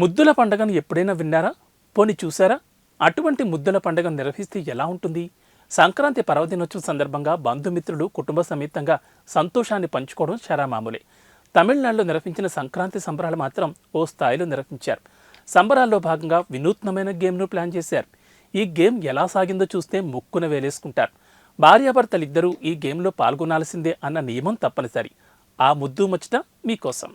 ముద్దుల పండుగను ఎప్పుడైనా విన్నారా? పోని చూసారా? అటువంటి ముద్దుల పండుగ నిర్వహిస్తే ఎలా ఉంటుంది? సంక్రాంతి పర్వదినోత్సవం సందర్భంగా బంధుమిత్రులు కుటుంబ సమేతంగా సంతోషాన్ని పంచుకోవడం చాలా మామూలే. తమిళనాడులో నిర్వహించిన సంక్రాంతి సంబరాలు మాత్రం ఓ స్థాయిలో నిర్వహించారు. సంబరాల్లో భాగంగా వినూత్నమైన గేమ్ను ప్లాన్ చేశారు. ఈ గేమ్ ఎలా సాగిందో చూస్తే ముక్కున వేలేసుకుంటారు. భార్యాభర్తలిద్దరూ ఈ గేమ్లో పాల్గొనాల్సిందే అన్న నియమం తప్పనిసరి. ఆ ముద్దు ముచ్చట మీకోసం.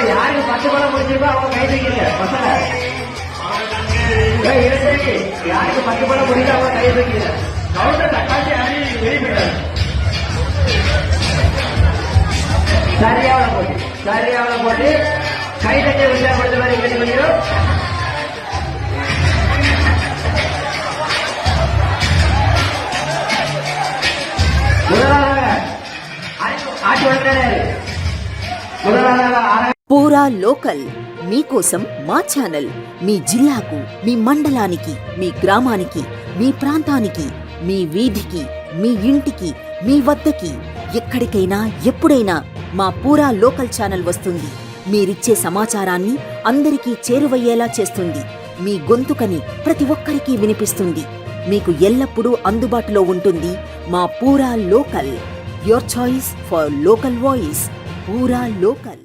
யாருக்கு 10 பழம் முடிச்சிருக்கோ அவங்க கை தூக்கிங்க பசங்க. யாருக்கு 10 பழம் முடிஞ்சா அவங்க கை தூக்கிங்க. கவுண்டர் தக்காச்சி ஆடி வெளியிட்டாரு. சரியாவளை போட்டு கை தட்டி உற்சாகப்படுத்த மாதிரி கேட்டு பண்ணிடும். முதலாக ஆட்சி வளர்க்கிறாரு. పూరా లోకల్ మీకోసం మా ఛానల్ మీ జిల్లాకు, మీ మండలానికి, మీ గ్రామానికి, మీ ప్రాంతానికి, మీ వీధికి, మీ ఇంటికి, మీ వద్దకి, ఎక్కడికైనా ఎప్పుడైనా మా పూరా లోకల్ ఛానల్ వస్తుంది. మీరిచ్చే సమాచారాన్ని అందరికీ చేరువయ్యేలా చేస్తుంది. మీ గొంతుకని ప్రతి ఒక్కరికి వినిపిస్తుంది. మీకు ఎల్లప్పుడూ అందుబాటులో ఉంటుంది మా పూరా local. Your choice for local voice. పూరా లోకల్.